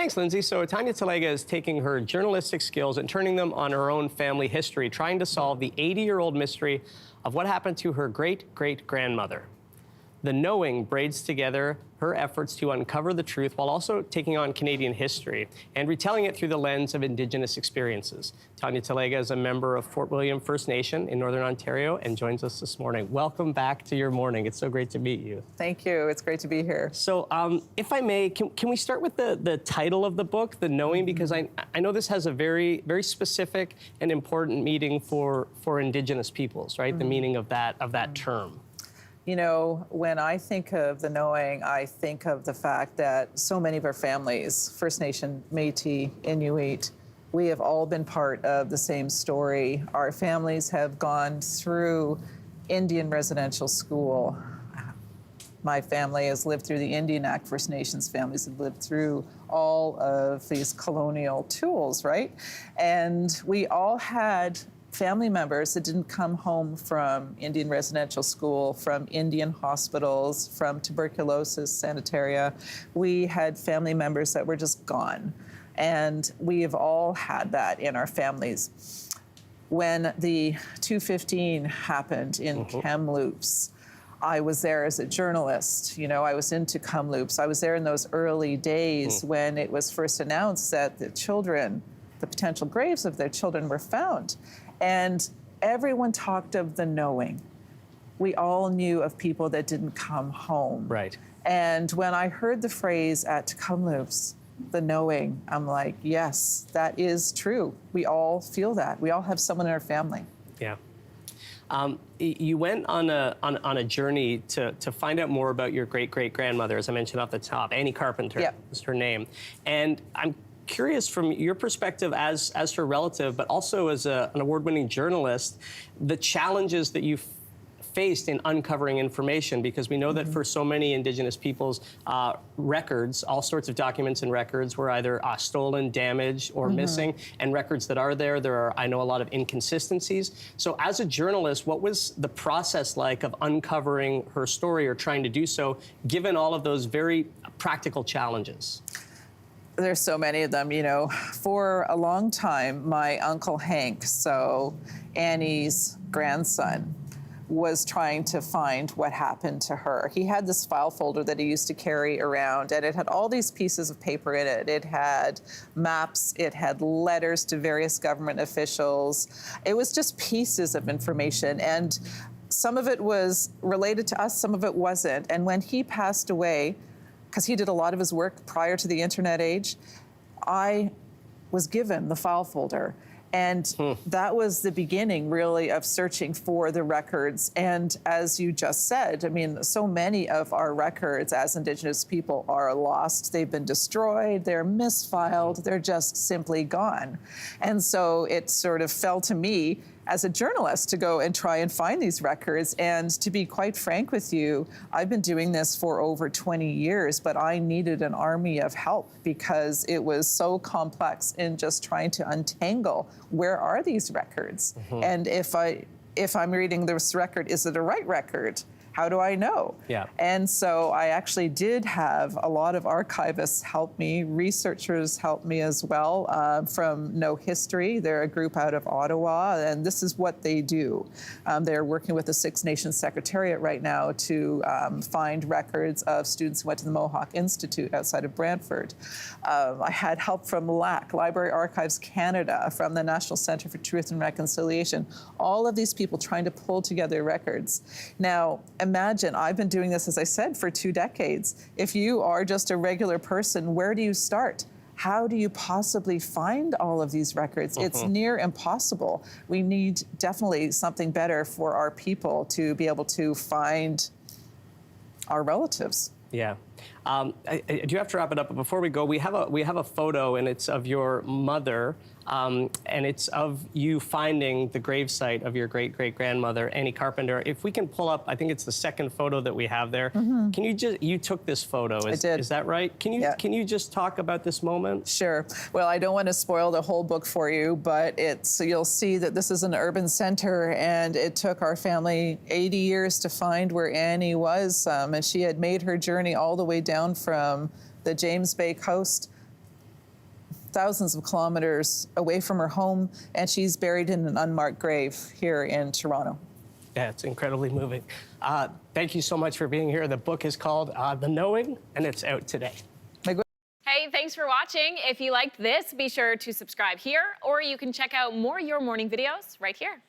Thanks, Lindsay. So Tanya Talaga is taking her journalistic skills and turning them on her own family history, trying to solve the 80-year-old mystery of what happened to her great-great-grandmother. The Knowing braids together her efforts to uncover the truth while also taking on Canadian history and retelling it through the lens of Indigenous experiences. Tanya Talaga is a member of Fort William First Nation in Northern Ontario and joins us this morning. Welcome back to your morning. It's so great to meet you. Thank you. It's great to be here. So if I may, can we start with the title of the book, The Knowing? Because I know this has a very, very specific and important meaning for Indigenous peoples, right? The meaning of that term. You know, when I think of the Knowing, I think of the fact that so many of our families, First Nation, Métis, Inuit, we have all been part of the same story. Our families have gone through Indian residential school. My family has lived through the Indian Act. First Nations families have lived through all of these colonial tools, right? And we all had family members that didn't come home from Indian residential school, from Indian hospitals, from tuberculosis sanitaria. We had family members that were just gone. And we have all had that in our families. When the 215 happened in Kamloops, I was there as a journalist. You know, I was into Kamloops. I was there in those early days when it was first announced that the children, the potential graves of their children were found. And everyone talked of the Knowing. We all knew of people that didn't come home. Right. And when I heard the phrase at Kamloops, the Knowing, I'm like, yes, that is true. We all feel that. We all have someone in our family. Yeah. You went on a journey to find out more about your great-great-grandmother, as I mentioned off the top. Annie Carpenter is her name. And I'm curious from your perspective as her relative, but also as an award-winning journalist, the challenges that you faced in uncovering information, because we know that for so many Indigenous peoples, records, all sorts of documents and records were either stolen, damaged, or missing, and records that are there are, I know, a lot of inconsistencies. So as a journalist, what was the process like of uncovering her story or trying to do so, given all of those very practical challenges? There's so many of them, you know. For a long time, my Uncle Hank, so Annie's grandson, was trying to find what happened to her. He had this file folder that he used to carry around, and it had all these pieces of paper in it. It had maps, it had letters to various government officials. It was just pieces of information, and some of it was related to us, some of it wasn't. And when he passed away, because he did a lot of his work prior to the internet age, I was given the file folder. And that was the beginning, really, of searching for the records. And as you just said, I mean, so many of our records as Indigenous people are lost. They've been destroyed, they're misfiled, they're just simply gone. And so it sort of fell to me as a journalist to go and try and find these records. And to be quite frank with you, I've been doing this for over 20 years, but I needed an army of help because it was so complex in just trying to untangle where are these records? And if I'm reading this record, is it a right record? How do I know? Yeah. And so I actually did have a lot of archivists help me, researchers help me as well from Know History. They're a group out of Ottawa, and this is what they do. They're working with the Six Nations Secretariat right now to find records of students who went to the Mohawk Institute outside of Brantford. I had help from LAC, Library Archives Canada, from the National Centre for Truth and Reconciliation. All of these people trying to pull together records. Now, imagine, I've been doing this, as I said, for 2 decades. If you are just a regular person, where do you start? How do you possibly find all of these records? It's near impossible. We need definitely something better for our people to be able to find our relatives. Yeah. I do have to wrap it up, but before we go, we have a photo, and it's of your mother, and it's of you finding the gravesite of your great-great-grandmother, Annie Carpenter. If we can pull up, I think it's the second photo that we have there. Can you you took this photo, I did. Is that right? Can you just talk about this moment? Sure. Well, I don't want to spoil the whole book for you, but you'll see that this is an urban center, and it took our family 80 years to find where Annie was, and she had made her journey all the way down from the James Bay coast thousands of kilometers away from her home, and she's buried in an unmarked grave here in Toronto. Yeah, it's incredibly moving. Thank you so much for being here. The book is called The Knowing, and it's out today. Hey, thanks for watching. If you liked this, be sure to subscribe here, or you can check out more Your Morning videos right here.